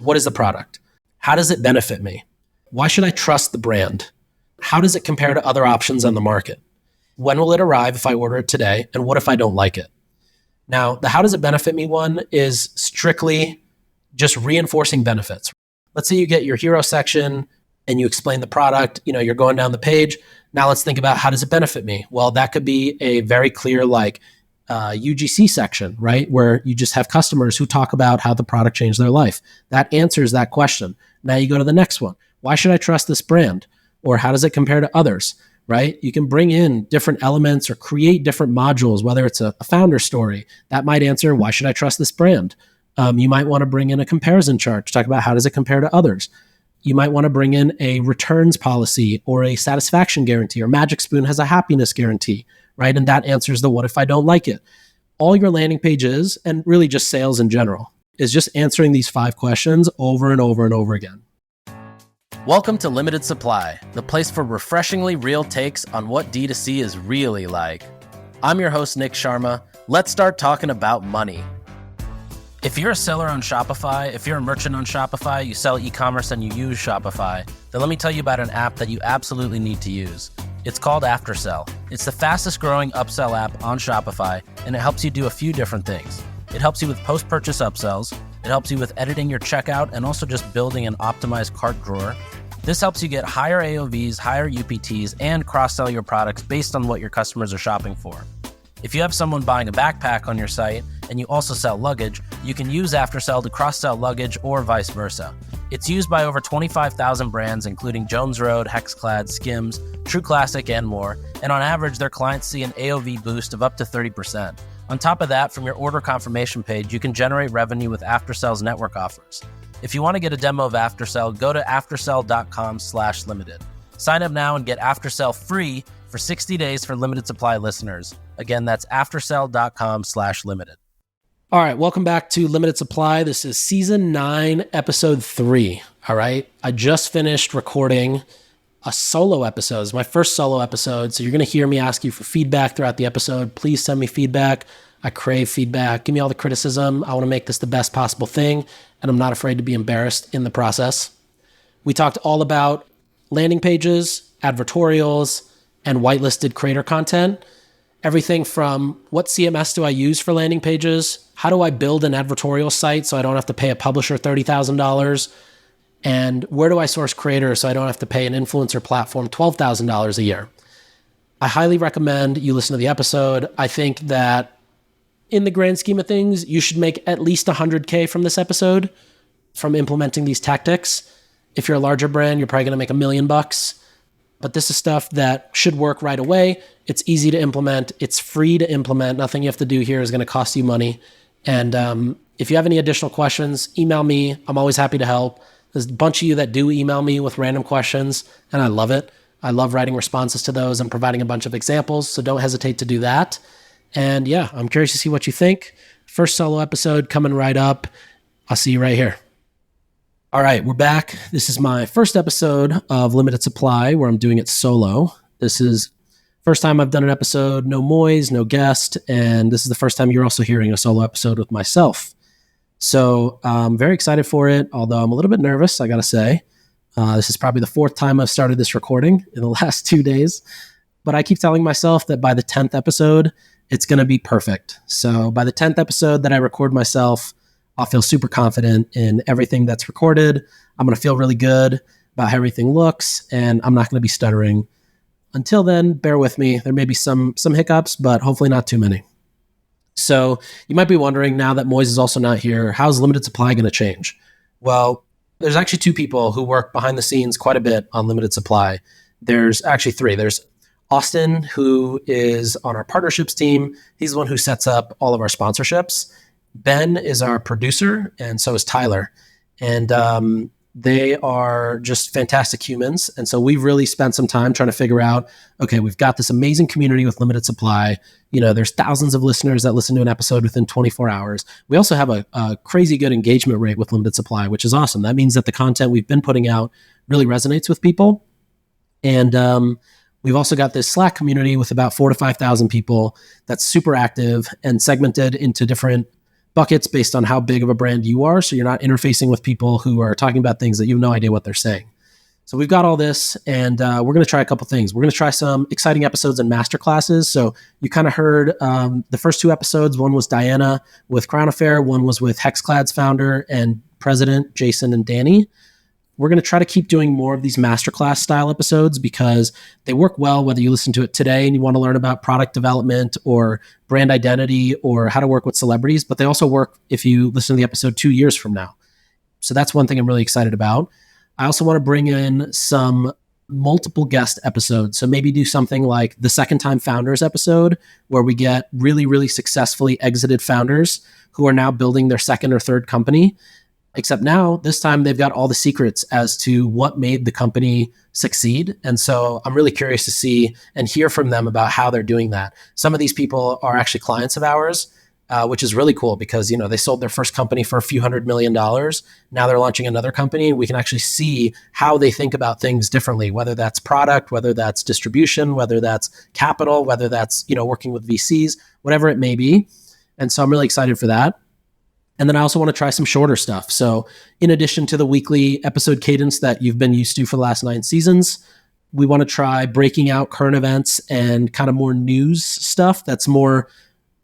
What is the product? How does it benefit me? Why should I trust the brand? How does it compare to other options on the market? When will it arrive if I order it today? And what if I don't like it? Now, the how does it benefit me one is strictly just reinforcing benefits. Let's say you get your hero section and you explain the product, you're going down the page. Now let's think about how does it benefit me? Well, that could be a very clear UGC section, right? Where you just have customers who talk about how the product changed their life. That answers that question. Now you go to the next one. Why should I trust this brand? Or how does it compare to others, right? You can bring in different elements or create different modules, whether it's a founder story. That might answer, why should I trust this brand? You might want to bring in a comparison chart to talk about how does it compare to others. You might want to bring in a returns policy or a satisfaction guarantee, or Magic Spoon has a happiness guarantee, right? And that answers the what if I don't like it. All your landing pages, and really just sales in general, is just answering these 5 questions over and over and over again. Welcome to Limited Supply, the place for refreshingly real takes on what D2C is really like. I'm your host, Nick Sharma. Let's start talking about money. If you're a seller on Shopify, if you're a merchant on Shopify, you sell e-commerce and you use Shopify, then let me tell you about an app that you absolutely need to use. It's called AfterSell. It's the fastest growing upsell app on Shopify, and it helps you do a few different things. It helps you with post-purchase upsells. It helps you with editing your checkout and also just building an optimized cart drawer. This helps you get higher AOVs, higher UPTs, and cross-sell your products based on what your customers are shopping for. If you have someone buying a backpack on your site and you also sell luggage, you can use AfterSell to cross-sell luggage or vice versa. It's used by over 25,000 brands, including Jones Road, Hexclad, Skims, True Classic, and more. And on average, their clients see an AOV boost of up to 30%. On top of that, from your order confirmation page, you can generate revenue with AfterSell's network offers. If you want to get a demo of AfterSell, go to aftersell.com/limited. Sign up now and get AfterSell free for 60 days for limited supply listeners. Again, that's aftersell.com/limited. All right, welcome back to Limited Supply. This is season 9, episode 3. All right, I just finished recording a solo episode. It's my first solo episode, so you're going to hear me ask you for feedback throughout the episode. Please send me feedback. I crave feedback. Give me all the criticism. I want to make this the best possible thing, and I'm not afraid to be embarrassed in the process. We talked all about landing pages, advertorials, and whitelisted creator content. Everything from what CMS do I use for landing pages? How do I build an advertorial site so I don't have to pay a publisher $30,000? And where do I source creators so I don't have to pay an influencer platform $12,000 a year? I highly recommend you listen to the episode. I think that in the grand scheme of things, you should make at least $100K from this episode from implementing these tactics. If you're a larger brand, you're probably going to make $1 million. But this is stuff that should work right away. It's easy to implement. It's free to implement. Nothing you have to do here is going to cost you money. And if you have any additional questions, email me. I'm always happy to help. There's a bunch of you that do email me with random questions, and I love it. I love writing responses to those and providing a bunch of examples, so don't hesitate to do that. And yeah, I'm curious to see what you think. First solo episode coming right up. I'll see you right here. All right, we're back. This is my first episode of Limited Supply where I'm doing it solo. This is first time I've done an episode, no Moise, no guest, and this is the first time you're also hearing a solo episode with myself. So I'm very excited for it, although I'm a little bit nervous, I gotta say. This is probably the 4th time I've started this recording in the last 2 days, but I keep telling myself that by the 10th episode, it's gonna be perfect. So by the 10th episode that I record myself, I'll feel super confident in everything that's recorded. I'm going to feel really good about how everything looks, and I'm not going to be stuttering. Until then, bear with me. There may be some hiccups, but hopefully not too many. So you might be wondering, now that Moise is also not here, how's Limited Supply going to change? Well, there's actually 2 people who work behind the scenes quite a bit on Limited Supply. There's actually 3. There's Austin, who is on our partnerships team. He's the one who sets up all of our sponsorships. Ben is our producer, and so is Tyler. And they are just fantastic humans. And so we've really spent some time trying to figure out, okay, we've got this amazing community with Limited Supply. There's thousands of listeners that listen to an episode within 24 hours. We also have a crazy good engagement rate with Limited Supply, which is awesome. That means that the content we've been putting out really resonates with people. And we've also got this Slack community with about 4,000 to 5,000 people that's super active and segmented into different buckets based on how big of a brand you are. So you're not interfacing with people who are talking about things that you have no idea what they're saying. So we've got all this, and we're going to try a couple things. We're going to try some exciting episodes and masterclasses. So you kind of heard the first 2 episodes. One was Diana with Crown Affair. One was with Hexclad's founder and president, Jason and Danny. We're going to try to keep doing more of these masterclass style episodes because they work well whether you listen to it today and you want to learn about product development or brand identity or how to work with celebrities, but they also work if you listen to the episode 2 years from now. So that's one thing I'm really excited about. I also want to bring in some multiple guest episodes. So maybe do something like the Second Time Founders episode, where we get really, really successfully exited founders who are now building their second or third company. Except now, this time, they've got all the secrets as to what made the company succeed. And so I'm really curious to see and hear from them about how they're doing that. Some of these people are actually clients of ours, which is really cool because, they sold their first company for a few $100 million. Now they're launching another company. We can actually see how they think about things differently, whether that's product, whether that's distribution, whether that's capital, whether that's, working with VCs, whatever it may be. And so I'm really excited for that. And then I also want to try some shorter stuff. So in addition to the weekly episode cadence that you've been used to for the last 9 seasons, we want to try breaking out current events and kind of more news stuff that's more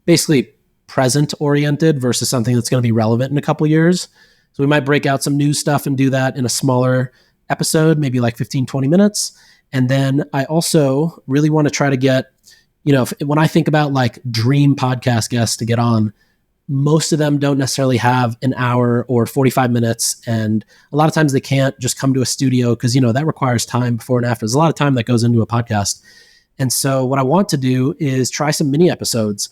basically present oriented versus something that's going to be relevant in a couple years. So we might break out some news stuff and do that in a smaller episode, maybe like 15, 20 minutes. And then I also really want to try to get, when I think about like dream podcast guests to get on, most of them don't necessarily have an hour or 45 minutes. And a lot of times they can't just come to a studio because, that requires time before and after. There's a lot of time that goes into a podcast. And so what I want to do is try some mini episodes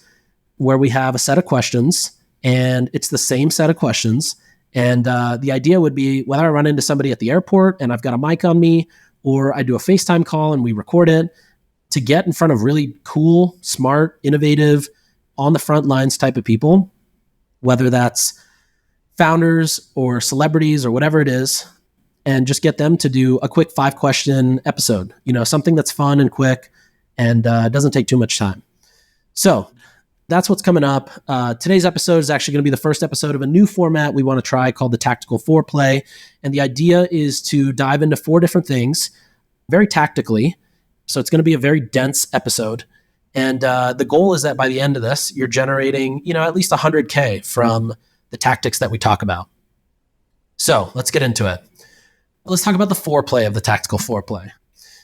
where we have a set of questions and it's the same set of questions. And the idea would be whether I run into somebody at the airport and I've got a mic on me, or I do a FaceTime call and we record it, to get in front of really cool, smart, innovative, on the front lines type of people, whether that's founders or celebrities or whatever it is, and just get them to do a quick 5-question episode, something that's fun and quick and doesn't take too much time. So that's what's coming up. Today's episode is actually going to be the first episode of a new format we want to try called the Tactical Foreplay. And the idea is to dive into 4 different things very tactically. So it's going to be a very dense episode. And the goal is that by the end of this, you're generating, at least 100K from the tactics that we talk about. So let's get into it. Let's talk about the foreplay of the Tactical Foreplay.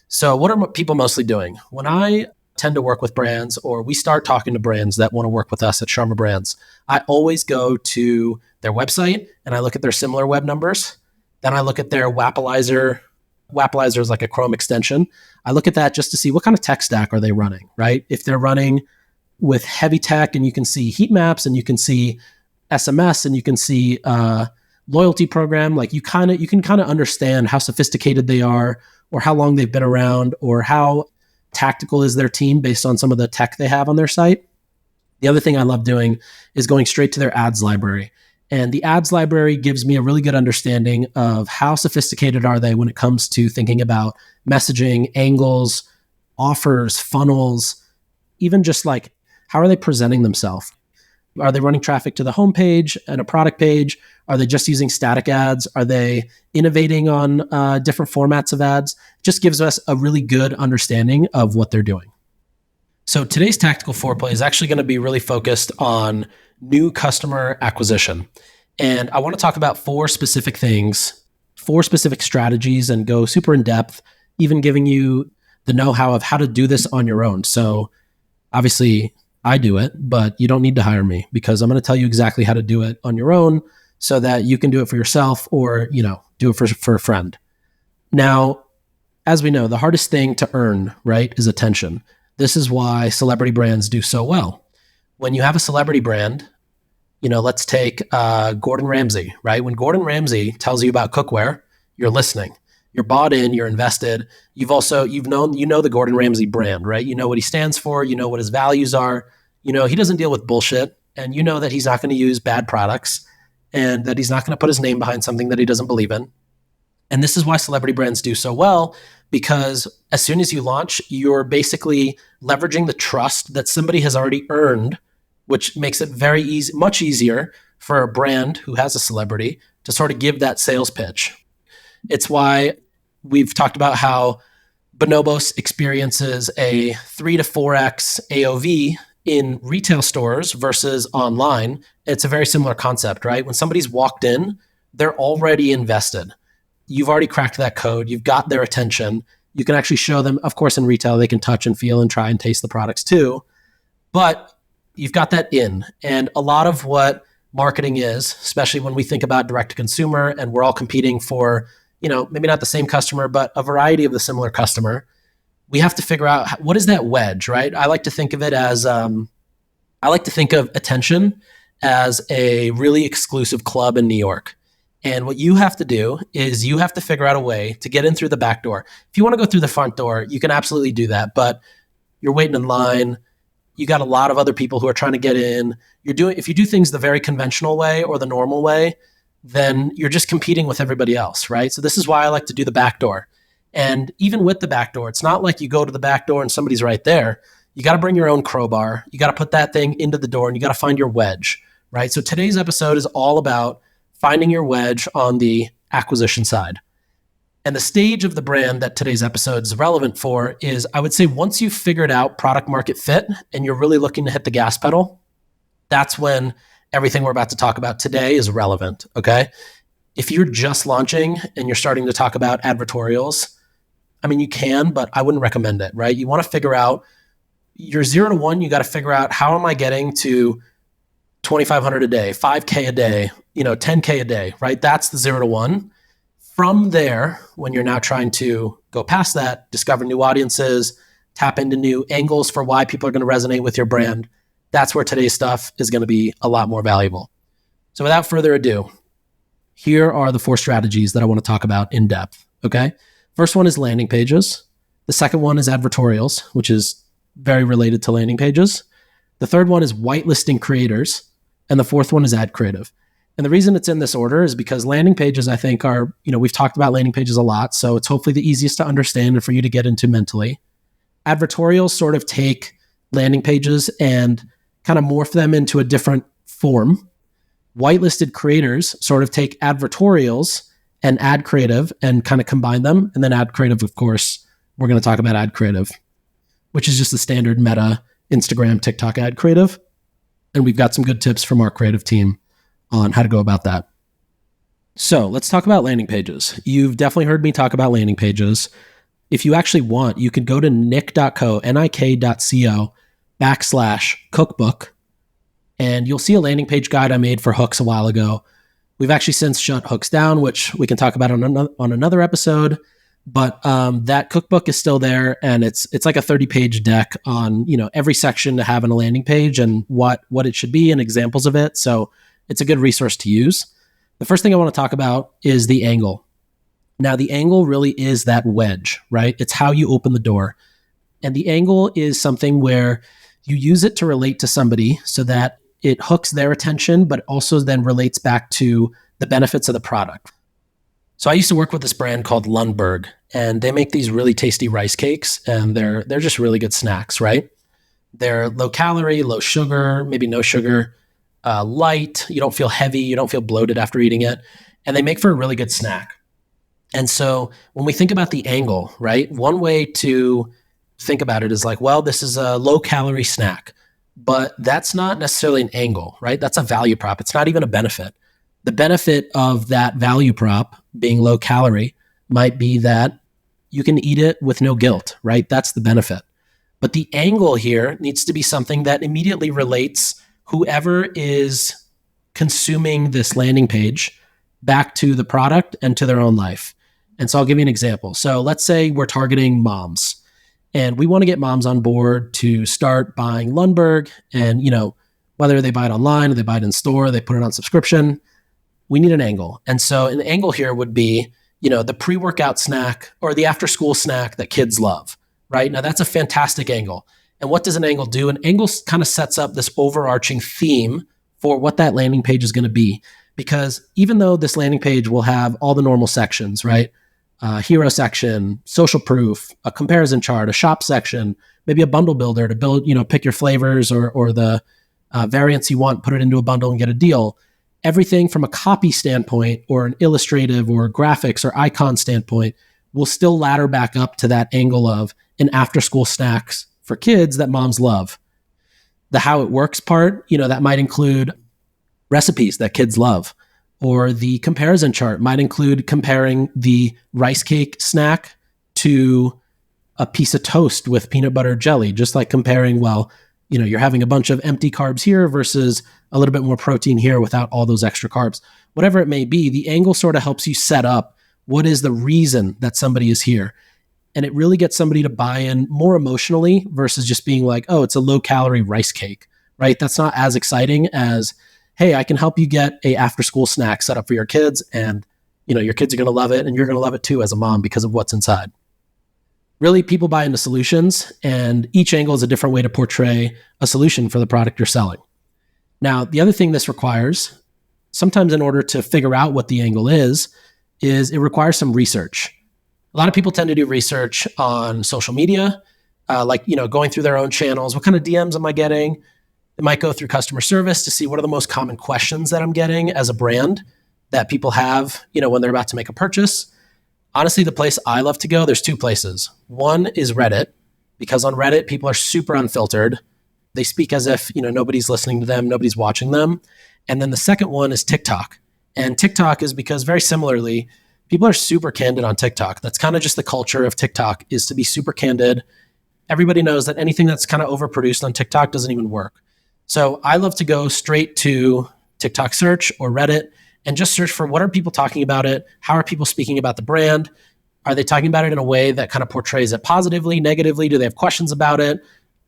So what are people mostly doing? When I tend to work with brands, or we start talking to brands that want to work with us at Sharma Brands, I always go to their website and I look at their similar web numbers. Then I look at their Wappalizer. Wappalizer is like a Chrome extension. I look at that just to see what kind of tech stack are they running, right? If they're running with heavy tech and you can see heat maps and you can see SMS and you can see loyalty program, like you can kind of understand how sophisticated they are or how long they've been around or how tactical is their team based on some of the tech they have on their site. The other thing I love doing is going straight to their ads library. And the ads library gives me a really good understanding of how sophisticated are they when it comes to thinking about messaging, angles, offers, funnels, even just like how are they presenting themselves? Are they running traffic to the homepage and a product page? Are they just using static ads? Are they innovating on different formats of ads? It just gives us a really good understanding of what they're doing. So today's Tactical Foreplay is actually going to be really focused on new customer acquisition. And I want to talk about 4 specific things, 4 specific strategies, and go super in depth, even giving you the know-how of how to do this on your own. So obviously I do it, but you don't need to hire me because I'm going to tell you exactly how to do it on your own so that you can do it for yourself or, do it for a friend. Now, as we know, the hardest thing to earn, right, is attention. This is why celebrity brands do so well. When you have a celebrity brand, let's take Gordon Ramsay, right? When Gordon Ramsay tells you about cookware, you're listening. You're bought in, you're invested. You know the Gordon Ramsay brand, right? You know what he stands for, you know what his values are. He doesn't deal with bullshit, and you know that he's not going to use bad products and that he's not going to put his name behind something that he doesn't believe in. And this is why celebrity brands do so well, because as soon as you launch, you're basically leveraging the trust that somebody has already earned, which makes it very easy, much easier for a brand who has a celebrity to sort of give that sales pitch. It's why we've talked about how Bonobos experiences a 3 to 4x AOV in retail stores versus online. It's a very similar concept, right? When somebody's walked in, they're already invested. You've already cracked that code. You've got their attention. You can actually show them, of course, in retail, they can touch and feel and try and taste the products too. But you've got that in. And a lot of what marketing is, especially when we think about direct to consumer and we're all competing for, maybe not the same customer, but a variety of the similar customer, we have to figure out what is that wedge, right? I like to think of it as, I like to think of attention as a really exclusive club in New York. And what you have to do is you have to figure out a way to get in through the back door. If you want to go through the front door, you can absolutely do that, but you're waiting in line. You got a lot of other people who are trying to get in. If you do things the very conventional way or the normal way, then you're just competing with everybody else, right? So this is why I like to do the back door. And even with the back door, it's not like you go to the back door and somebody's right there. You got to bring your own crowbar. You got to put that thing into the door and you got to find your wedge, right? So today's episode is all about finding your wedge on the acquisition side. And the stage of the brand that today's episode is relevant for is, I would say, once you've figured out product market fit and you're really looking to hit the gas pedal, that's when everything we're about to talk about today is relevant, okay? If you're just launching and you're starting to talk about advertorials, I mean, you can, but I wouldn't recommend it, right? You want to figure out your 0 to 1, you got to figure out how am I getting to 2,500 a day, 5K a day, 10K a day, right? That's the 0 to 1. From there, when you're now trying to go past that, discover new audiences, tap into new angles for why people are going to resonate with your brand, that's where today's stuff is going to be a lot more valuable. So without further ado, here are the 4 strategies that I want to talk about in depth, okay? First one is landing pages. The second one is advertorials, which is very related to landing pages. The third one is whitelisting creators. And the fourth one is ad creative. And the reason it's in this order is because landing pages, I think, are, we've talked about landing pages a lot, so it's hopefully the easiest to understand and for you to get into mentally. Advertorials sort of take landing pages and kind of morph them into a different form. Whitelisted creators sort of take advertorials and ad creative and kind of combine them. And then ad creative, of course, we're going to talk about ad creative, which is just the standard Meta, Instagram, TikTok ad creative. And we've got some good tips from our creative team on how to go about that. So let's talk about landing pages. You've definitely heard me talk about landing pages. If you actually want, you could go to nik.co/cookbook, and you'll see a landing page guide I made for hooks a while ago. We've actually since shut hooks down, which we can talk about on another episode. But that cookbook is still there, and it's like a 30-page deck on every section to have in a landing page and what it should be and examples of it. So it's a good resource to use. The first thing I want to talk about is the angle. Now, the angle really is that wedge, right? It's how you open the door. And the angle is something where you use it to relate to somebody so that it hooks their attention, but also then relates back to the benefits of the product. So I used to work with this brand called Lundberg, and they make these really tasty rice cakes, and they're just really good snacks, right? They're low calorie, low sugar, maybe no sugar, light. You don't feel heavy. You don't feel bloated after eating it. And they make for a really good snack. And so when we think about the angle, right, one way to think about it is like, well, this is a low calorie snack, but that's not necessarily an angle, right? That's a value prop. It's not even a benefit. The benefit of that value prop being low calorie might be that you can eat it with no guilt, right? That's the benefit. But the angle here needs to be something that immediately relates whoever is consuming this landing page back to the product and to their own life. And so I'll give you an example. So let's say we're targeting moms and we want to get moms on board to start buying Lundberg, and whether they buy it online or they buy it in store, they put it on subscription, we need an angle. And so an angle here would be, the pre-workout snack or the after-school snack that kids love, right? Now that's a fantastic angle. And what does an angle do? An angle kind of sets up this overarching theme for what that landing page is going to be. Because even though this landing page will have all the normal sections, right? Hero section, social proof, a comparison chart, a shop section, maybe a bundle builder to build, pick your flavors or the variants you want, put it into a bundle and get a deal. everything from a copy standpoint or an illustrative or graphics or icon standpoint will still ladder back up to that angle of an after school snacks for kids that moms love. The how it works part, that might include recipes that kids love, or the comparison chart might include comparing the rice cake snack to a piece of toast with peanut butter jelly, just like comparing, you're having a bunch of empty carbs here versus a little bit more protein here without all those extra carbs. Whatever it may be, the angle sort of helps you set up what is the reason that somebody is here. And it really gets somebody to buy in more emotionally versus just being like, oh, it's a low calorie rice cake, right? That's not as exciting as, hey, I can help you get a after school snack set up for your kids. And, your kids are going to love it and you're going to love it too as a mom because of what's inside. Really, people buy into solutions, and each angle is a different way to portray a solution for the product you're selling. Now, the other thing this requires, sometimes in order to figure out what the angle is it requires some research. A lot of people tend to do research on social media, going through their own channels. What kind of DMs am I getting? They might go through customer service to see what are the most common questions that I'm getting as a brand that people have, when they're about to make a purchase. Honestly, the place I love to go, there's two places. One is Reddit, because on Reddit, people are super unfiltered. They speak as if, nobody's listening to them, nobody's watching them. And then the second one is TikTok. And TikTok is because very similarly, people are super candid on TikTok. That's kind of just the culture of TikTok, is to be super candid. Everybody knows that anything that's kind of overproduced on TikTok doesn't even work. So I love to go straight to TikTok search or Reddit and just search for what are people talking about it? How are people speaking about the brand? Are they talking about it in a way that kind of portrays it positively, negatively? Do they have questions about it?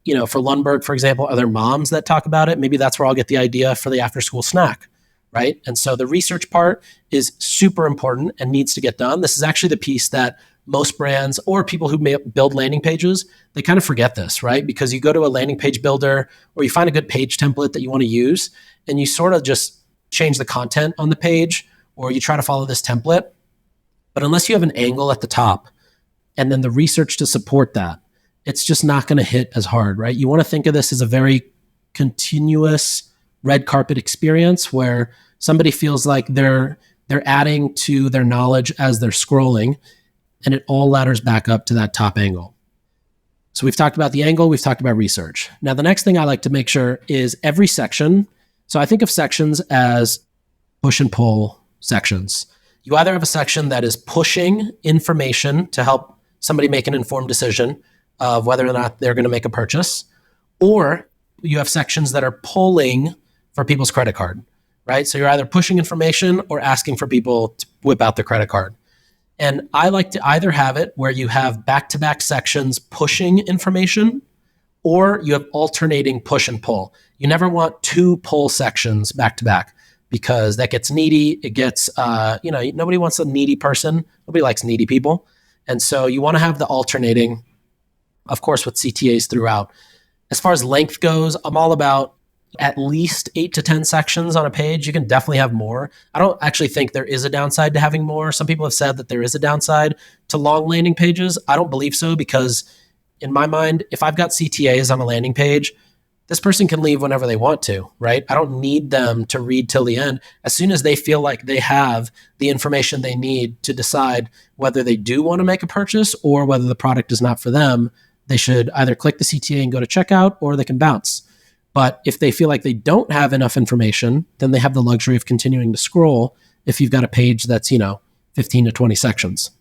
For Lundberg, for example, are there moms that talk about it? Maybe that's where I'll get the idea for the after school snack, right? And so the research part is super important and needs to get done. This is actually the piece that most brands or people who may build landing pages, they kind of forget this, right? Because you go to a landing page builder or you find a good page template that you want to use and you sort of just change the content on the page, or you try to follow this template. But unless you have an angle at the top and then the research to support that, it's just not going to hit as hard, right? You want to think of this as a very continuous red carpet experience where somebody feels like they're adding to their knowledge as they're scrolling, and it all ladders back up to that top angle. So we've talked about the angle, we've talked about research. Now, the next thing I like to make sure is every section. So I think of sections as push and pull sections. You either have a section that is pushing information to help somebody make an informed decision of whether or not they're going to make a purchase, or you have sections that are pulling for people's credit card, right? So you're either pushing information or asking for people to whip out their credit card. And I like to either have it where you have back-to-back sections pushing information, or you have alternating push and pull. You never want two pull sections back to back because that gets needy. It gets, nobody wants a needy person. Nobody likes needy people. And so you want to have the alternating, of course, with CTAs throughout. As far as length goes, I'm all about at least 8 to 10 sections on a page. You can definitely have more. I don't actually think there is a downside to having more. Some people have said that there is a downside to long landing pages. I don't believe so, because in my mind, if I've got CTAs on a landing page, this person can leave whenever they want to, right? I don't need them to read till the end. As soon as they feel like they have the information they need to decide whether they do want to make a purchase or whether the product is not for them, they should either click the CTA and go to checkout, or they can bounce. But if they feel like they don't have enough information, then they have the luxury of continuing to scroll if you've got a page that's, 15 to 20 sections.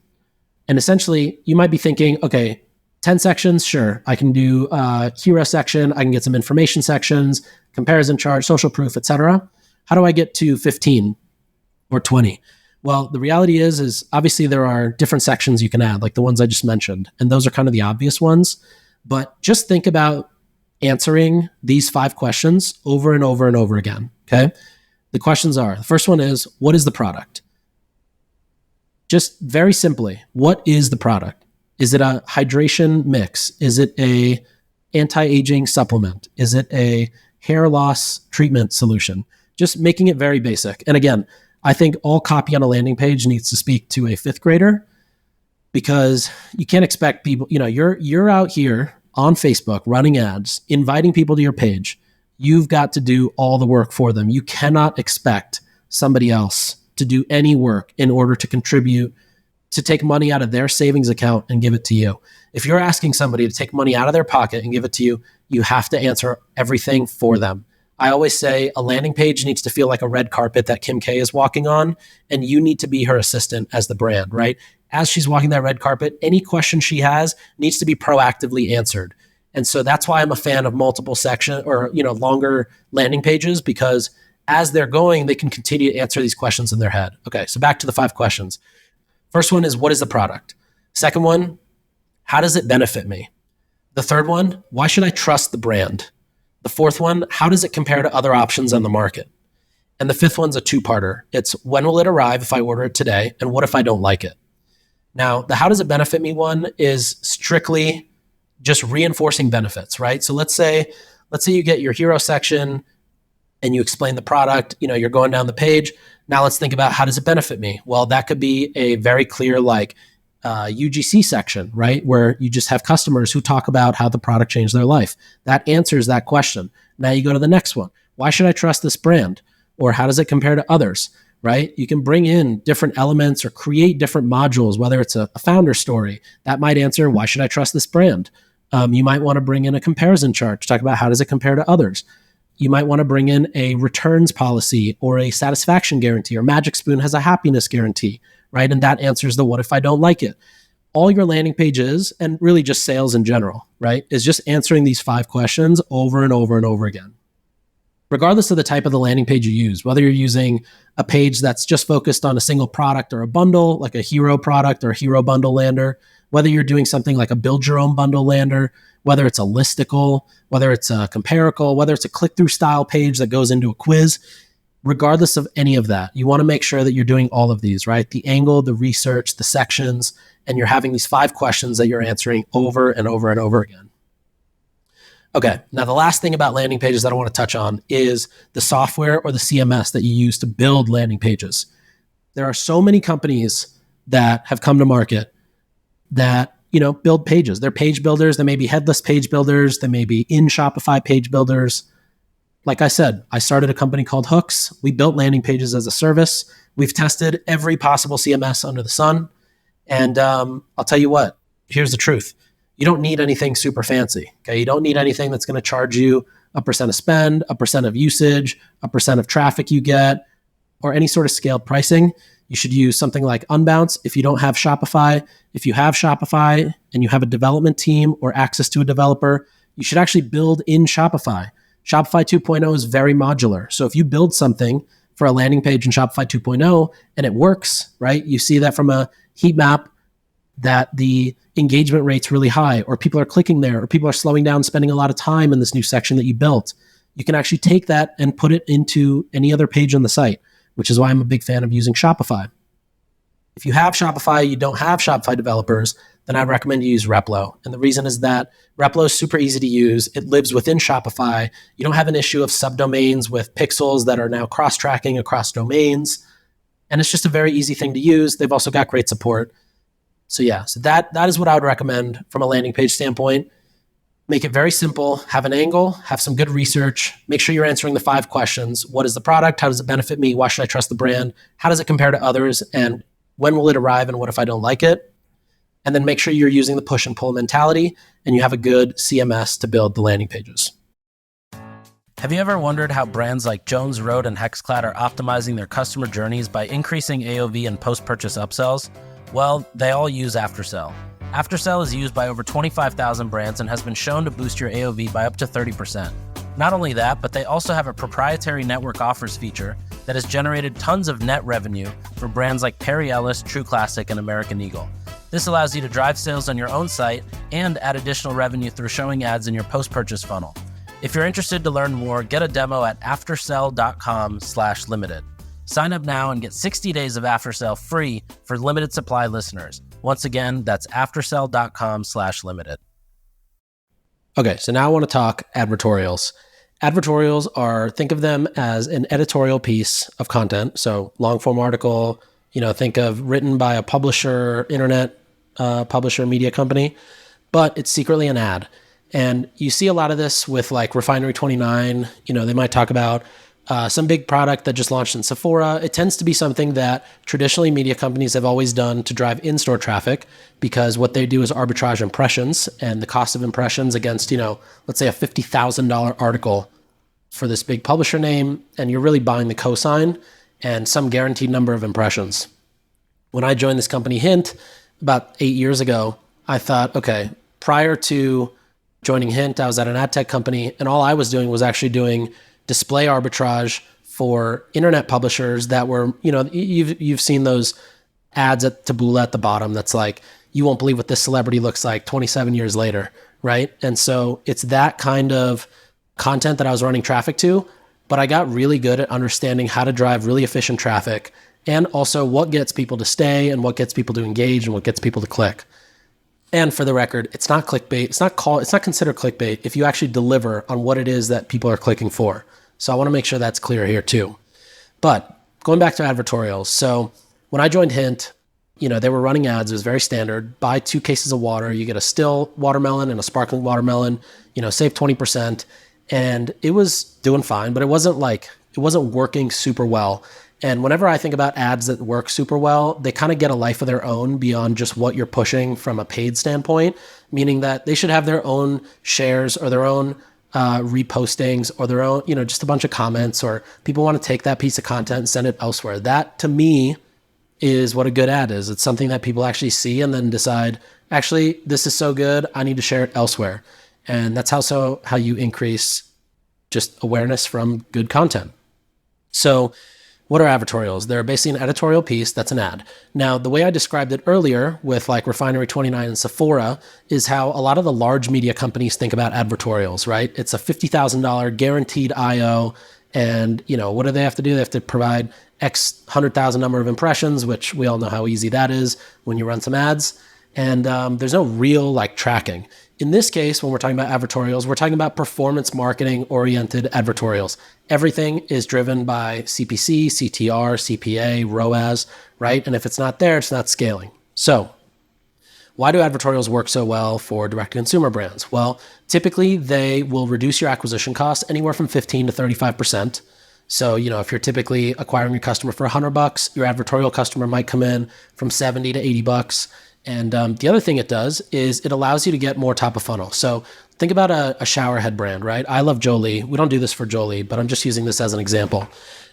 And essentially, you might be thinking, okay, 10 sections, sure. I can do a hero section. I can get some information sections, comparison chart, social proof, etc. How do I get to 15 or 20? Well, the reality is obviously there are different sections you can add, like the ones I just mentioned. And those are kind of the obvious ones. But just think about answering these 5 questions over and over and over again, okay? The questions are, the first one is, what is the product? Just very simply, what is the product? Is it a hydration mix? Is it a anti-aging supplement? Is it a hair loss treatment solution? Just making it very basic. And again, I think all copy on a landing page needs to speak to a 5th grader, because you can't expect people, you're out here on Facebook running ads, inviting people to your page. You've got to do all the work for them. You cannot expect somebody else to do any work in order to contribute, to take money out of their savings account and give it to you. If you're asking somebody to take money out of their pocket and give it to you, you have to answer everything for them. I always say a landing page needs to feel like a red carpet that Kim K is walking on, and you need to be her assistant as the brand, right? As she's walking that red carpet, any question she has needs to be proactively answered. And so that's why I'm a fan of multiple section or, longer landing pages, because as they're going, they can continue to answer these questions in their head. Okay, so back to the 5 questions. First one is, what is the product? Second one, how does it benefit me? The third one, why should I trust the brand? The fourth one, how does it compare to other options on the market? And the fifth one's a 2-parter. It's, when will it arrive if I order it today? And what if I don't like it? Now, the how does it benefit me one is strictly just reinforcing benefits, right? So let's say you get your hero section and you explain the product, you're going down the page. Now let's think about, how does it benefit me? Well, that could be a very clear UGC section, right? Where you just have customers who talk about how the product changed their life. That answers that question. Now you go to the next one. Why should I trust this brand? Or how does it compare to others, right? You can bring in different elements or create different modules, whether it's a founder story. That might answer, why should I trust this brand? You might want to bring in a comparison chart to talk about how does it compare to others. You might want to bring in a returns policy or a satisfaction guarantee, or Magic Spoon has a happiness guarantee, right? And that answers the what if I don't like it. All your landing pages, and really just sales in general, right, is just answering these 5 questions over and over and over again. Regardless of the type of the landing page you use, whether you're using a page that's just focused on a single product or a bundle, like a hero product or a hero bundle lander, whether you're doing something like a build your own bundle lander, whether it's a listicle, whether it's a comparical, whether it's a click-through style page that goes into a quiz, regardless of any of that, you want to make sure that you're doing all of these, right? The angle, the research, the sections, and you're having these 5 questions that you're answering over and over and over again. Okay, now the last thing about landing pages that I want to touch on is the software or the CMS that you use to build landing pages. There are so many companies that have come to market that build pages. They're page builders. They may be headless page builders. They may be in Shopify page builders. Like I said, I started a company called Hooks. We built landing pages as a service. We've tested every possible CMS under the sun. And I'll tell you what, here's the truth. You don't need anything super fancy. Okay, you don't need anything that's going to charge you a percent of spend, a percent of usage, a percent of traffic you get, or any sort of scaled pricing. You should use something like Unbounce if you don't have Shopify. If you have Shopify and you have a development team or access to a developer, you should actually build in Shopify. Shopify 2.0 is very modular. So if you build something for a landing page in Shopify 2.0 and it works, right? You see that from a heat map that the engagement rate's really high, or people are clicking there, or people are slowing down, spending a lot of time in this new section that you built. You can actually take that and put it into any other page on the site, which is why I'm a big fan of using Shopify. If you have Shopify, you don't have Shopify developers, then I'd recommend you use Replo. And the reason is that Replo is super easy to use. It lives within Shopify. You don't have an issue of subdomains with pixels that are now cross-tracking across domains. And it's just a very easy thing to use. They've also got great support. So that is what I would recommend from a landing page standpoint. Make it very simple, have an angle, have some good research, make sure you're answering the 5 questions. What is the product? How does it benefit me? Why should I trust the brand? How does it compare to others? And when will it arrive? And what if I don't like it? And then make sure you're using the push and pull mentality and you have a good CMS to build the landing pages. Have you ever wondered how brands like Jones Road and Hexclad are optimizing their customer journeys by increasing AOV and post-purchase upsells? Well, they all use AfterSell. AfterSell is used by over 25,000 brands and has been shown to boost your AOV by up to 30%. Not only that, but they also have a proprietary network offers feature that has generated tons of net revenue for brands like Perry Ellis, True Classic, and American Eagle. This allows you to drive sales on your own site and add additional revenue through showing ads in your post-purchase funnel. If you're interested to learn more, get a demo at aftersell.com/limited. Sign up now and get 60 days of AfterSell free for limited supply listeners. Once again, that's aftersell.com/limited. Okay, so now I want to talk advertorials. Advertorials are, think of them as an editorial piece of content. So long form article, think of written by a publisher, internet publisher, media company, but it's secretly an ad. And you see a lot of this with like Refinery 29, they might talk about some big product that just launched in Sephora. It tends to be something that traditionally media companies have always done to drive in-store traffic, because what they do is arbitrage impressions and the cost of impressions against, let's say a $50,000 article for this big publisher name, and you're really buying the cosign and some guaranteed number of impressions. When I joined this company, Hint, about 8 years ago, I thought, okay, prior to joining Hint, I was at an ad tech company, and all I was doing was actually doing display arbitrage for internet publishers that were, you've seen those ads at Taboola at the bottom that's like, you won't believe what this celebrity looks like 27 years later, right? And so it's that kind of content that I was running traffic to, but I got really good at understanding how to drive really efficient traffic, and also what gets people to stay and what gets people to engage and what gets people to click. And for the record, it's not clickbait. It's not considered clickbait if you actually deliver on what it is that people are clicking for. So I want to make sure that's clear here too. But going back to advertorials. So when I joined Hint, they were running ads. It was very standard. Buy 2 cases of water. You get a still watermelon and a sparkling watermelon, save 20%. And it was doing fine, but it wasn't working super well. And whenever I think about ads that work super well, they kind of get a life of their own beyond just what you're pushing from a paid standpoint, meaning that they should have their own shares or their own repostings or their own, just a bunch of comments, or people want to take that piece of content and send it elsewhere. That to me is what a good ad is. It's something that people actually see and then decide, actually, this is so good, I need to share it elsewhere. And that's how you increase just awareness from good content. So what are advertorials? They're basically an editorial piece that's an ad. Now, the way I described it earlier with like Refinery 29 and Sephora is how a lot of the large media companies think about advertorials, right? It's a $50,000 guaranteed IO. And, what do they have to do? They have to provide X 100,000 number of impressions, which we all know how easy that is when you run some ads. And there's no real tracking. In this case, when we're talking about advertorials, we're talking about performance marketing oriented advertorials. Everything is driven by CPC, CTR, CPA, ROAS, right? And if it's not there, it's not scaling. So why do advertorials work so well for direct-to-consumer brands? Well, typically they will reduce your acquisition costs anywhere from 15 to 35%. So, if you're typically acquiring your customer for $100, your advertorial customer might come in from 70 to $80. And the other thing it does is it allows you to get more top of funnel. So think about a shower head brand, right? I love Jolie. We don't do this for Jolie, but I'm just using this as an example.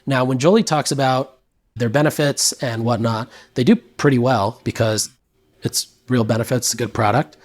Now, when Jolie talks about their benefits and whatnot, they do pretty well because it's real benefits, a good product.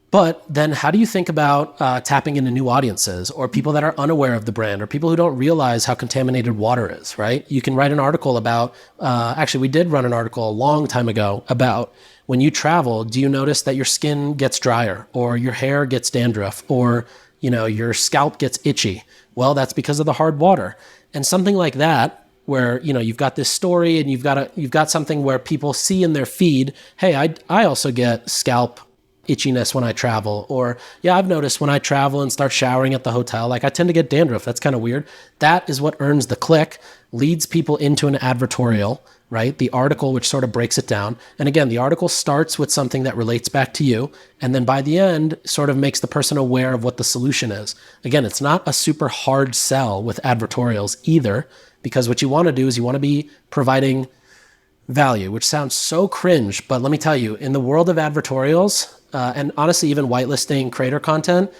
But then how do you think about tapping into new audiences or people that are unaware of the brand or people who don't realize how contaminated water is, right? You can write an article about, actually, we did run an article a long time ago about when you travel, do you notice that your skin gets drier or your hair gets dandruff or, your scalp gets itchy? Well, that's because of the hard water. And something like that, where, you've got this story and you've got something where people see in their feed, hey, I also get scalp itchiness when I travel, or yeah, I've noticed when I travel and start showering at the hotel, I tend to get dandruff. That's kind of weird. That is what earns the click, leads people into an advertorial, right? The article, which sort of breaks it down. And again, the article starts with something that relates back to you. And then by the end, sort of makes the person aware of what the solution is. Again, it's not a super hard sell with advertorials either, because what you want to do is you want to be providing value, which sounds so cringe. But let me tell you, in the world of advertorials, and honestly, even whitelisting creator content,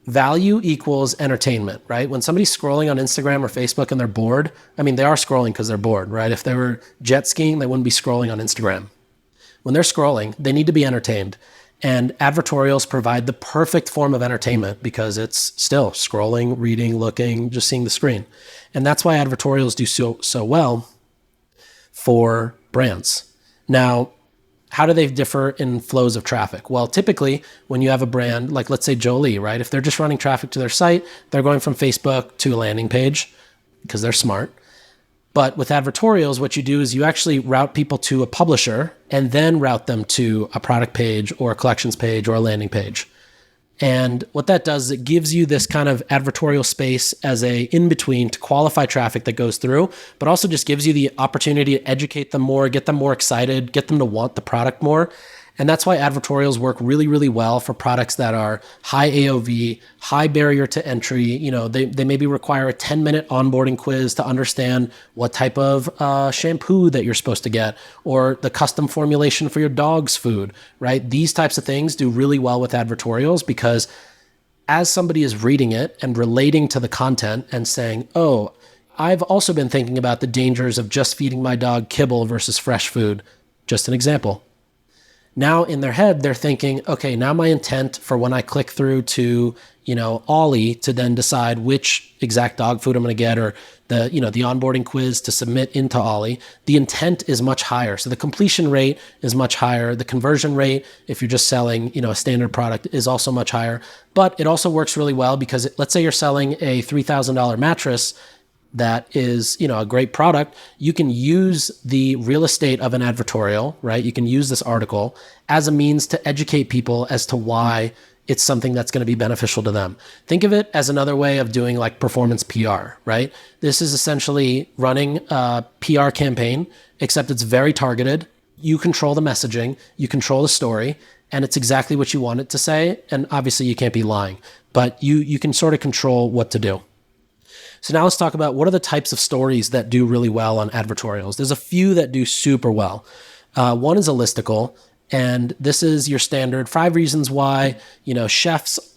value equals entertainment, right? When somebody's scrolling on Instagram or Facebook and they're bored, they are scrolling because they're bored, right? If they were jet skiing, they wouldn't be scrolling on Instagram. When they're scrolling, they need to be entertained. And advertorials provide the perfect form of entertainment because it's still scrolling, reading, looking, just seeing the screen. And that's why advertorials do so well for brands. Now, how do they differ in flows of traffic? Well, typically when you have a brand, like let's say Jolie, right? If they're just running traffic to their site, they're going from Facebook to a landing page because they're smart. But with advertorials, what you do is you actually route people to a publisher and then route them to a product page or a collections page or a landing page. And what that does is it gives you this kind of advertorial space as a in-between to qualify traffic that goes through, but also just gives you the opportunity to educate them more, get them more excited, get them to want the product more. And that's why advertorials work really, really well for products that are high AOV, high barrier to entry. They maybe require a 10-minute onboarding quiz to understand what type of shampoo that you're supposed to get, or the custom formulation for your dog's food, right? These types of things do really well with advertorials because as somebody is reading it and relating to the content and saying, oh, I've also been thinking about the dangers of just feeding my dog kibble versus fresh food. Just an example. Now in their head, they're thinking, okay, now my intent for when I click through to, Ollie to then decide which exact dog food I'm going to get, or the onboarding quiz to submit into Ollie, the intent is much higher. So the completion rate is much higher. The conversion rate, if you're just selling, a standard product, is also much higher. But it also works really well because let's say you're selling a $3,000 mattress that is, a great product. You can use the real estate of an advertorial, right? You can use this article as a means to educate people as to why it's something that's going to be beneficial to them. Think of it as another way of doing like performance PR, right? This is essentially running a PR campaign, except it's very targeted. You control the messaging, you control the story, and it's exactly what you want it to say. And obviously you can't be lying, but you can sort of control what to do. So now let's talk about what are the types of stories that do really well on advertorials. There's a few that do super well. One is a listicle, and this is your standard 5 reasons why,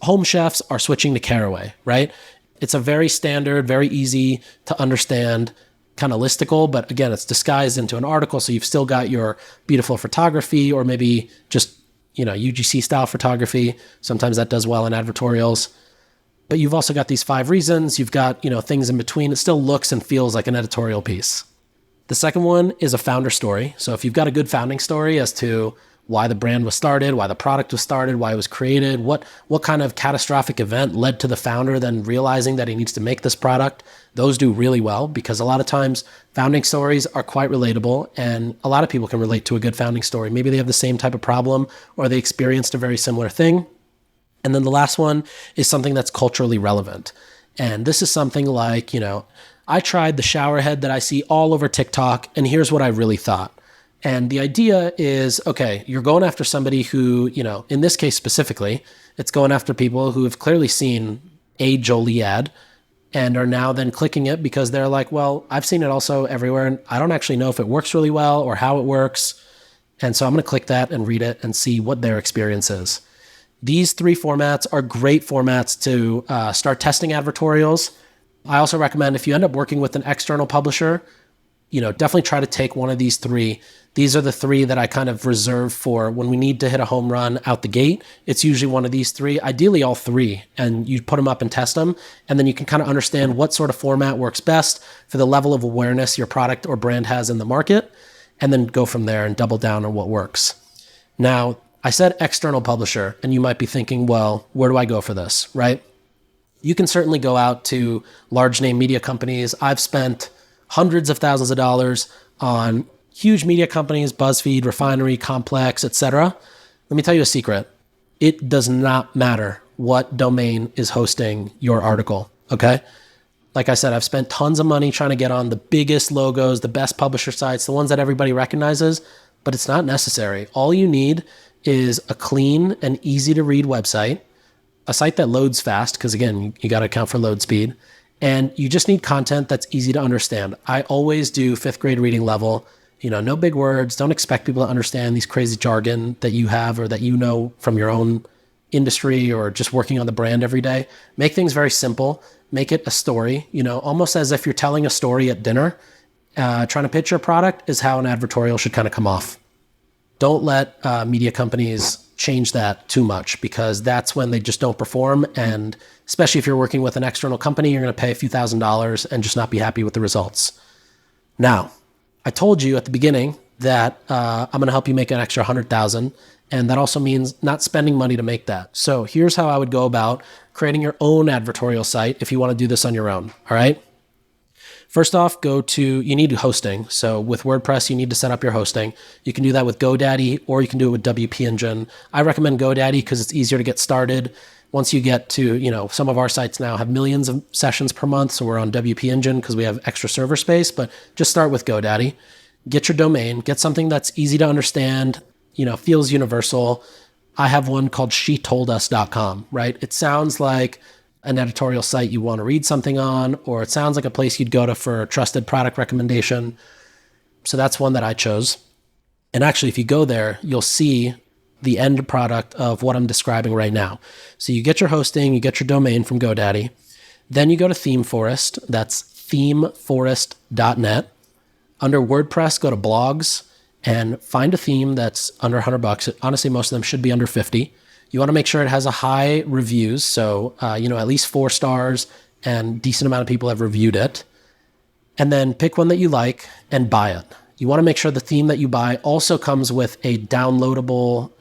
home chefs are switching to caraway, right? It's a very standard, very easy to understand kind of listicle, but again, it's disguised into an article. So you've still got your beautiful photography, or maybe just, UGC style photography. Sometimes that does well in advertorials. But you've also got these 5 reasons. You've got, things in between. It still looks and feels like an editorial piece. The second one is a founder story. So if you've got a good founding story as to why the brand was started, why the product was started, why it was created, what kind of catastrophic event led to the founder then realizing that he needs to make this product, those do really well because a lot of times founding stories are quite relatable and a lot of people can relate to a good founding story. Maybe they have the same type of problem or they experienced a very similar thing. And then the last one is something that's culturally relevant. And this is something like, I tried the shower head that I see all over TikTok, and here's what I really thought. And the idea is, okay, you're going after somebody who, in this case specifically, it's going after people who have clearly seen a Jolie ad and are now then clicking it because they're like, well, I've seen it also everywhere, and I don't actually know if it works really well or how it works. And so I'm going to click that and read it and see what their experience is. These 3 formats are great formats to start testing advertorials. I also recommend if you end up working with an external publisher, definitely try to take one of these 3. These are the 3 that I kind of reserve for when we need to hit a home run out the gate. It's usually one of these 3, ideally all 3, and you put them up and test them. And then you can kind of understand what sort of format works best for the level of awareness your product or brand has in the market, and then go from there and double down on what works. Now, I said external publisher, and you might be thinking, well, where do I go for this, right? You can certainly go out to large name media companies. I've spent hundreds of thousands of dollars on huge media companies, BuzzFeed, Refinery, Complex, etc. Let me tell you a secret. It does not matter what domain is hosting your article, okay? Like I said, I've spent tons of money trying to get on the biggest logos, the best publisher sites, the ones that everybody recognizes, but it's not necessary. All you need is a clean and easy to read website, a site that loads fast, because again, you got to account for load speed, and you just need content that's easy to understand. I always do 5th grade reading level, no big words. Don't expect people to understand these crazy jargon that you have or that from your own industry or just working on the brand every day. Make things very simple. Make it a story, almost as if you're telling a story at dinner. Trying to pitch your product is how an advertorial should kind of come off. Don't let media companies change that too much because that's when they just don't perform. And especially if you're working with an external company, you're going to pay a few $1,000s and just not be happy with the results. Now, I told you at the beginning that I'm going to help you make an extra $100,000. And that also means not spending money to make that. So here's how I would go about creating your own advertorial site if you want to do this on your own. All right. First off, you need hosting. So with WordPress, you need to set up your hosting. You can do that with GoDaddy or you can do it with WP Engine. I recommend GoDaddy because it's easier to get started. Once you get to, some of our sites now have millions of sessions per month. So we're on WP Engine because we have extra server space, but just start with GoDaddy. Get your domain, get something that's easy to understand, feels universal. I have one called shetolduss.com, right? It sounds like an editorial site you want to read something on, or it sounds like a place you'd go to for a trusted product recommendation. So that's one that I chose. And actually, if you go there, you'll see the end product of what I'm describing right now. So you get your hosting, you get your domain from GoDaddy. Then you go to ThemeForest. That's themeforest.net. Under WordPress, go to blogs and find a theme that's under $100. Honestly, most of them should be under 50. You want to make sure it has a high reviews. So, at least 4 stars and decent amount of people have reviewed it. And then pick one that you like and buy it. You want to make sure the theme that you buy also comes with a downloadable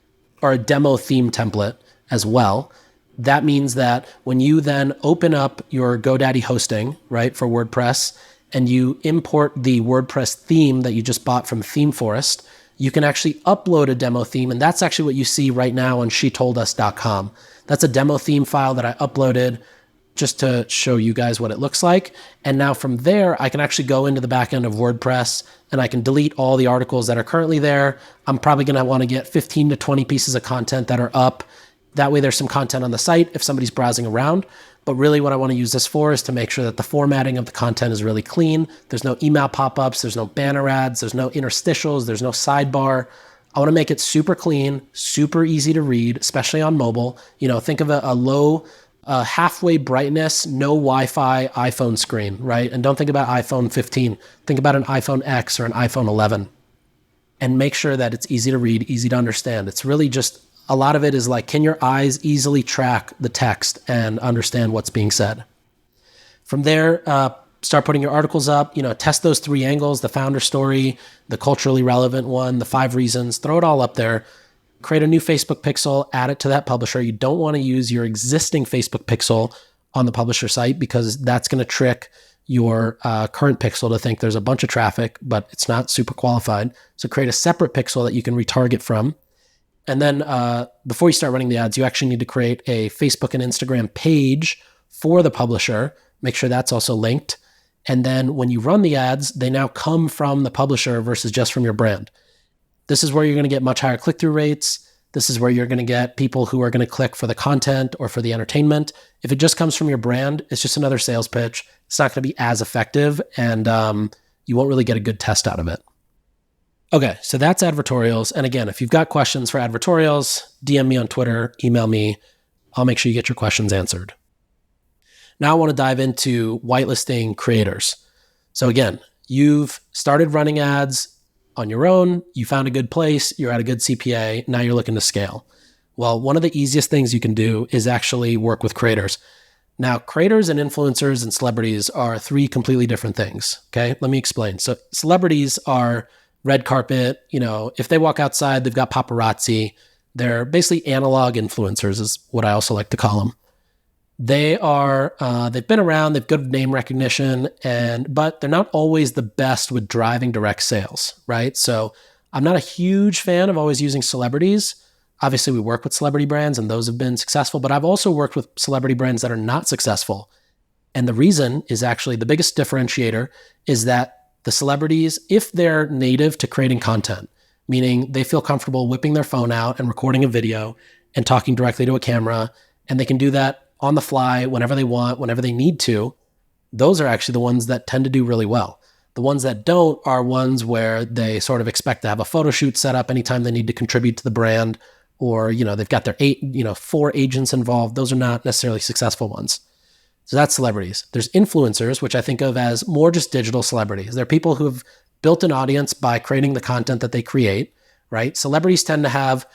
or a demo theme template as well. That means that when you then open up your GoDaddy hosting, right, for WordPress, and you import the WordPress theme that you just bought from ThemeForest, you can actually upload a demo theme. And that's actually what you see right now on shetolduss.com. That's a demo theme file that I uploaded just to show you guys what it looks like. And now from there, I can actually go into the back end of WordPress and I can delete all the articles that are currently there. I'm probably going to want to get 15 to 20 pieces of content that are up. That way there's some content on the site if somebody's browsing around. But really what I want to use this for is to make sure that the formatting of the content is really clean. There's no email pop-ups, there's no banner ads, there's no interstitials, there's no sidebar. I want to make it super clean, super easy to read, especially on mobile. Think of a low halfway brightness, no Wi-Fi iPhone screen, right? And don't think about iPhone 15. Think about an iPhone X or an iPhone 11. And make sure that it's easy to read, easy to understand. It's really just, a lot of it is like, can your eyes easily track the text and understand what's being said? From there, start putting your articles up, test those 3 angles, the founder story, the culturally relevant one, the 5 reasons, throw it all up there. Create a new Facebook pixel, add it to that publisher. You don't want to use your existing Facebook pixel on the publisher site because that's going to trick your current pixel to think there's a bunch of traffic, but it's not super qualified. So create a separate pixel that you can retarget from. And then before you start running the ads, you actually need to create a Facebook and Instagram page for the publisher. Make sure that's also linked. And then when you run the ads, they now come from the publisher versus just from your brand. This is where you're going to get much higher click-through rates. This is where you're going to get people who are going to click for the content or for the entertainment. If it just comes from your brand, it's just another sales pitch. It's not going to be as effective, and you won't really get a good test out of it. Okay, so that's Advertorials. And again, if you've got questions for Advertorials, DM me on Twitter, email me. I'll make sure you get your questions answered. Now I want to dive into whitelisting creators. So again, you've started running ads on your own, you found a good place, you're at a good CPA, now you're looking to scale. Well, one of the easiest things you can do is actually work with creators. Now, creators and influencers and celebrities are 3 completely different things, okay? Let me explain. So celebrities are red carpet, if they walk outside, they've got paparazzi. They're basically analog influencers is what I also like to call them. They are, they've been around, they've good name recognition, but they're not always the best with driving direct sales, right? So I'm not a huge fan of always using celebrities. Obviously, we work with celebrity brands and those have been successful, but I've also worked with celebrity brands that are not successful. And the reason is actually the biggest differentiator is that the celebrities, if they're native to creating content, meaning they feel comfortable whipping their phone out and recording a video and talking directly to a camera, and they can do that on the fly, whenever they want, whenever they need to, those are actually the ones that tend to do really well. The ones that don't are ones where they sort of expect to have a photo shoot set up anytime they need to contribute to the brand, or, they've got their 4 agents involved. Those are not necessarily successful ones. So that's celebrities. There's influencers, which I think of as more just digital celebrities. They're people who have built an audience by creating the content that they create, right? Celebrities tend to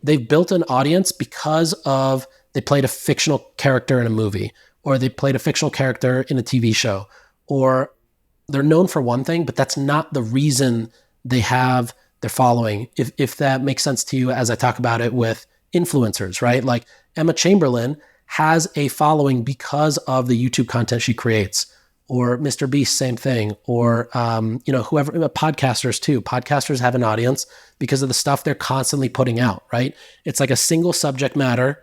they've built an audience because of they played a fictional character in a movie, or they played a fictional character in a TV show, or they're known for one thing, but that's not the reason they have their following. If that makes sense to you as I talk about it with influencers, right? Like Emma Chamberlain has a following because of the YouTube content she creates, or Mr. Beast, same thing, or whoever, podcasters too. Podcasters have an audience because of the stuff they're constantly putting out, right? It's like a single subject matter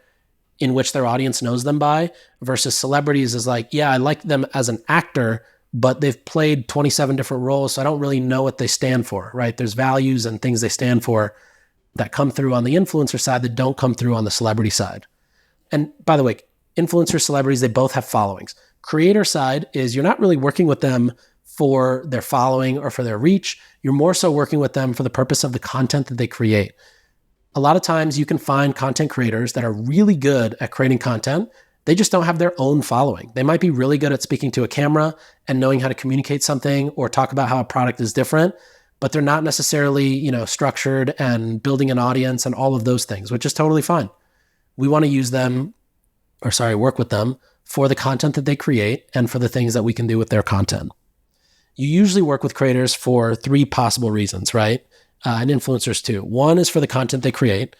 in which their audience knows them by, versus celebrities is like, yeah, I like them as an actor, but they've played 27 different roles, so I don't really know what they stand for, right? There's values and things they stand for. that come through on the influencer side that don't come through on the celebrity side. And by the way, influencers, celebrities, they both have followings. Creator side is you're not really working with them for their following or for their reach. You're more so working with them for the purpose of the content that they create. A lot of times you can find content creators that are really good at creating content. They just don't have their own following. They might be really good at speaking to a camera and knowing how to communicate something or talk about how a product is different, but they're not necessarily, structured and building an audience and all of those things, which is totally fine. We want to work with them for the content that they create and for the things that we can do with their content. You usually work with creators for three possible reasons, right? And influencers too. One is for the content they create.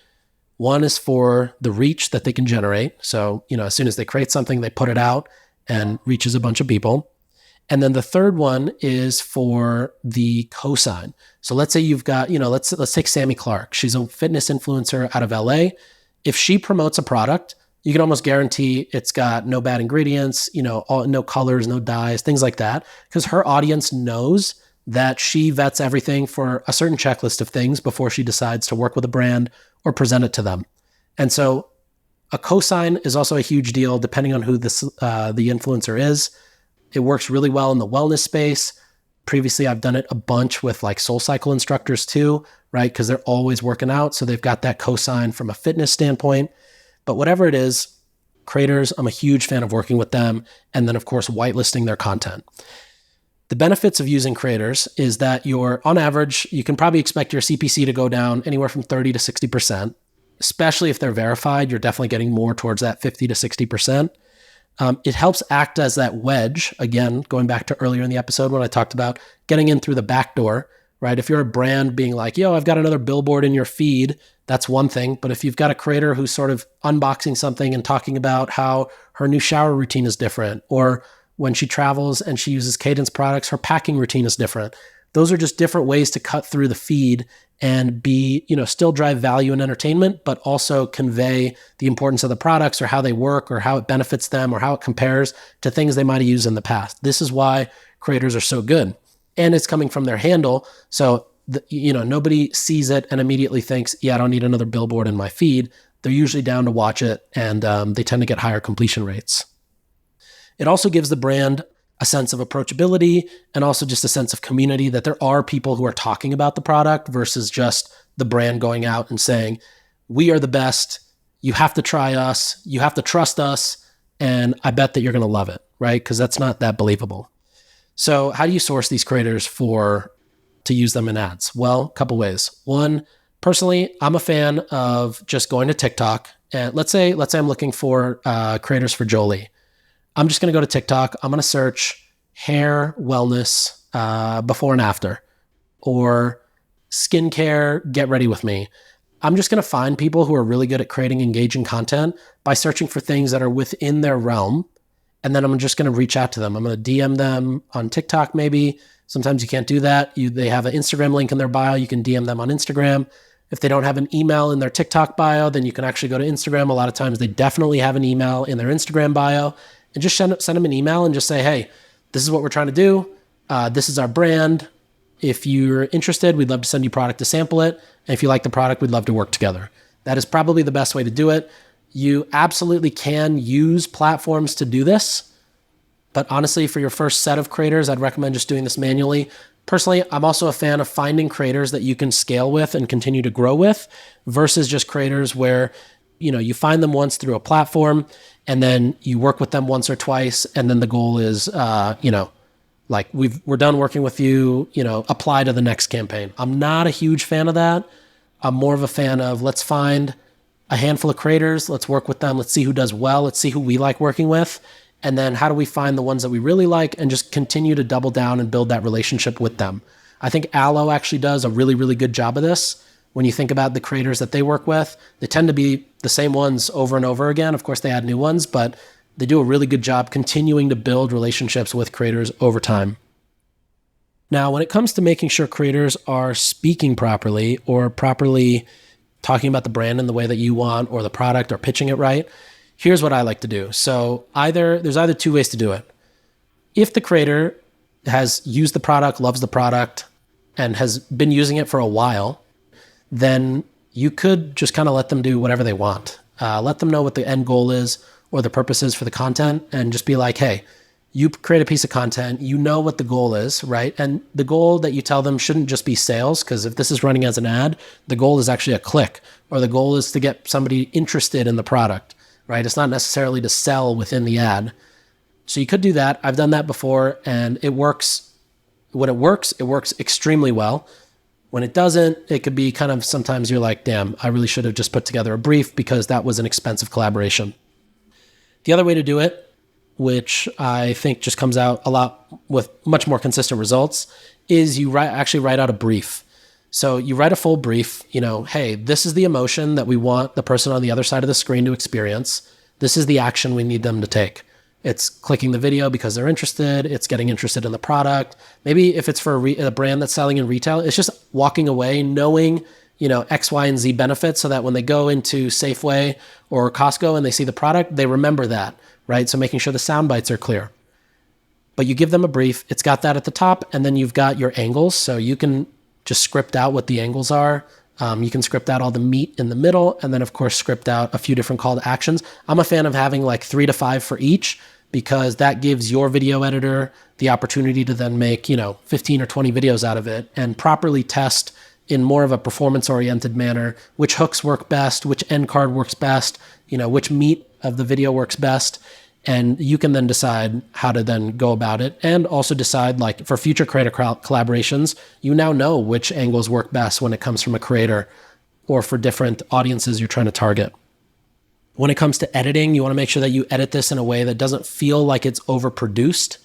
One is for the reach that they can generate. So, as soon as they create something, they put it out and reaches a bunch of people. And then the third one is for the cosign. So let's say you've got, let's take Sammy Clark. She's a fitness influencer out of LA. If she promotes a product, you can almost guarantee it's got no bad ingredients, no colors, no dyes, things like that, because her audience knows that she vets everything for a certain checklist of things before she decides to work with a brand or present it to them. And so a cosign is also a huge deal depending on who the influencer is. It works really well in the wellness space. Previously, I've done it a bunch with like SoulCycle instructors too, right? Because they're always working out. So they've got that cosign from a fitness standpoint. But whatever it is, creators, I'm a huge fan of working with them. And then, of course, whitelisting their content. The benefits of using creators is that on average, you can probably expect your CPC to go down anywhere from 30 to 60%, especially if they're verified. You're definitely getting more towards that 50 to 60%. It helps act as that wedge, again, going back to earlier in the episode when I talked about getting in through the back door, right? If you're a brand being like, I've got another billboard in your feed, that's one thing. But if you've got a creator who's sort of unboxing something and talking about how her new shower routine is different, or when she travels and she uses Cadence products, her packing routine is different. Those are just different ways to cut through the feed and be, still drive value and entertainment, but also convey the importance of the products or how they work or how it benefits them or how it compares to things they might have used in the past. This is why creators are so good. And it's coming from their handle. So, nobody sees it and immediately thinks, I don't need another billboard in my feed. They're usually down to watch it, and they tend to get higher completion rates. It also gives the brand a sense of approachability and also just a sense of community, that there are people who are talking about the product versus just the brand going out and saying, we are the best, you have to try us, you have to trust us, and I bet that you're going to love it, right? Because that's not that believable. So how do you source these creators to use them in ads? Well, a couple ways. One, personally, I'm a fan of just going to TikTok. And let's say I'm looking for creators for Jolie. I'm just going to go to TikTok. I'm going to search hair wellness before and after, or skincare, get ready with me. I'm just going to find people who are really good at creating engaging content by searching for things that are within their realm. And then I'm just going to reach out to them. I'm going to DM them on TikTok maybe. Sometimes you can't do that. They have an Instagram link in their bio. You can DM them on Instagram. If they don't have an email in their TikTok bio, then you can actually go to Instagram. A lot of times they definitely have an email in their Instagram bio. And just send them an email and just say, hey, this is what we're trying to do. This is our brand. If you're interested, we'd love to send you product to sample it. And if you like the product, we'd love to work together. That is probably the best way to do it. You absolutely can use platforms to do this. But honestly, for your first set of creators, I'd recommend just doing this manually. Personally, I'm also a fan of finding creators that you can scale with and continue to grow with versus just creators where you find them once through a platform and then you work with them once or twice. And then the goal is, we're done working with you, apply to the next campaign. I'm not a huge fan of that. I'm more of a fan of let's find a handful of creators. Let's work with them. Let's see who does well. Let's see who we like working with. And then how do we find the ones that we really like and just continue to double down and build that relationship with them. I think Aloe actually does a really, really good job of this. When you think about the creators that they work with, they tend to be the same ones over and over again. Of course, they add new ones, but they do a really good job continuing to build relationships with creators over time. Now, when it comes to making sure creators are speaking properly or properly talking about the brand in the way that you want or the product or pitching it right, here's what I like to do. So there's either two ways to do it. If the creator has used the product, loves the product, and has been using it for a while, then you could just kind of let them do whatever they want. Let them know what the end goal is or the purpose is for the content, and just be like, hey, you create a piece of content, you know what the goal is, right? And the goal that you tell them shouldn't just be sales, because if this is running as an ad, the goal is actually a click, or the goal is to get somebody interested in the product, right? It's not necessarily to sell within the ad. So you could do that. I've done that before, and it works. When it works extremely well. When it doesn't, it could be kind of, sometimes you're like, damn, I really should have just put together a brief because that was an expensive collaboration. The other way to do it, which I think just comes out a lot with much more consistent results, is you actually write out a brief. So you write a full brief, hey, this is the emotion that we want the person on the other side of the screen to experience. This is the action we need them to take. It's clicking the video because they're interested. It's getting interested in the product. Maybe if it's for a brand that's selling in retail, it's just walking away knowing, X, Y, and Z benefits, so that when they go into Safeway or Costco and they see the product, they remember that, right? So making sure the sound bites are clear. But you give them a brief. It's got that at the top, and then you've got your angles. So you can just script out what the angles are. You can script out all the meat in the middle, and then of course script out a few different call to actions. I'm a fan of having like 3 to 5 for each, because that gives your video editor the opportunity to then make, 15 or 20 videos out of it and properly test in more of a performance-oriented manner which hooks work best, which end card works best, which meat of the video works best. And you can then decide how to then go about it, and also decide, like, for future creator collaborations, you now know which angles work best when it comes from a creator or for different audiences you're trying to target. When it comes to editing, you want to make sure that you edit this in a way that doesn't feel like it's overproduced.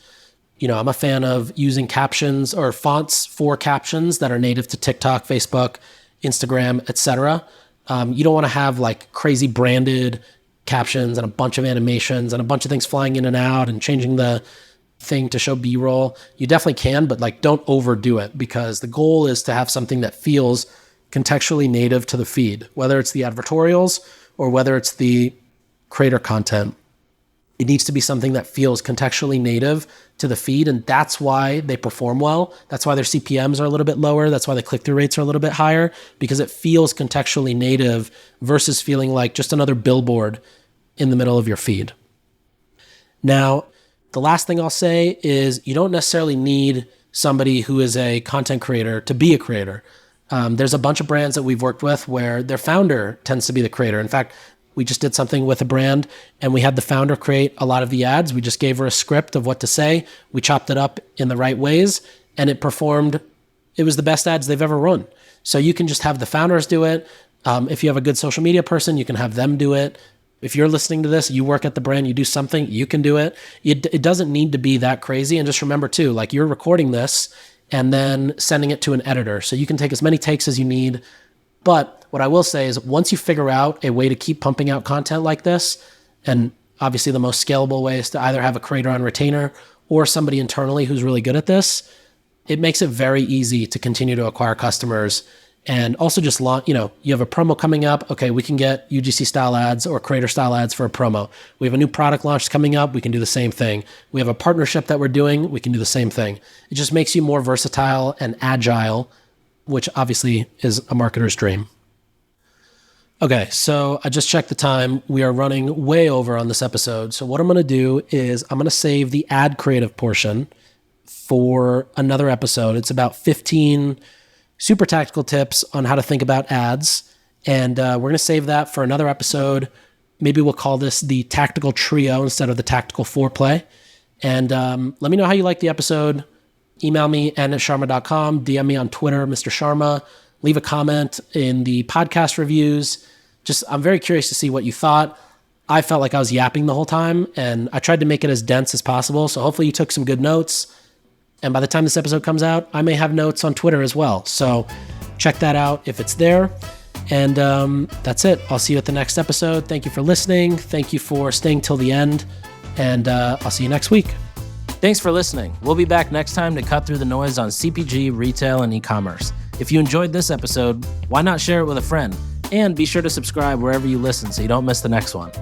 I'm a fan of using captions or fonts for captions that are native to TikTok, Facebook, Instagram, etc. You don't want to have like crazy branded captions and a bunch of animations and a bunch of things flying in and out and changing the thing to show B-roll. You definitely can, but like, don't overdo it, because the goal is to have something that feels contextually native to the feed, whether it's the advertorials or whether it's the creator content. It needs to be something that feels contextually native to the feed, and that's why they perform well. That's why their CPMs are a little bit lower. That's why the click-through rates are a little bit higher, because it feels contextually native versus feeling like just another billboard in the middle of your feed. Now, the last thing I'll say is you don't necessarily need somebody who is a content creator to be a creator. There's a bunch of brands that we've worked with where their founder tends to be the creator. In fact, we just did something with a brand and we had the founder create a lot of the ads. We just gave her a script of what to say. We chopped it up in the right ways and it performed. It was the best ads they've ever run. So you can just have the founders do it. If you have a good social media person, you can have them do it. If you're listening to this, you work at the brand, you do something, you can do it. It doesn't need to be that crazy. And just remember too, like, you're recording this and then sending it to an editor. So you can take as many takes as you need. But what I will say is, once you figure out a way to keep pumping out content like this, and obviously the most scalable way is to either have a creator on retainer or somebody internally who's really good at this, it makes it very easy to continue to acquire customers. And also just launch, you have a promo coming up. Okay, we can get UGC style ads or creator style ads for a promo. We have a new product launch coming up. We can do the same thing. We have a partnership that we're doing. We can do the same thing. It just makes you more versatile and agile, which obviously is a marketer's dream. Okay, so I just checked the time. We are running way over on this episode. So what I'm going to do is I'm going to save the ad creative portion for another episode. It's about 15 super tactical tips on how to think about ads. And we're going to save that for another episode. Maybe we'll call this the tactical trio instead of the tactical foreplay. And let me know how you like the episode. Email me, n@sharma.com, DM me on Twitter, Mr. Sharma. Leave a comment in the podcast reviews. I'm very curious to see what you thought. I felt like I was yapping the whole time, and I tried to make it as dense as possible. So hopefully you took some good notes. And by the time this episode comes out, I may have notes on Twitter as well. So check that out if it's there. And that's it. I'll see you at the next episode. Thank you for listening. Thank you for staying till the end. And I'll see you next week. Thanks for listening. We'll be back next time to cut through the noise on CPG, retail, and e-commerce. If you enjoyed this episode, why not share it with a friend? And be sure to subscribe wherever you listen so you don't miss the next one.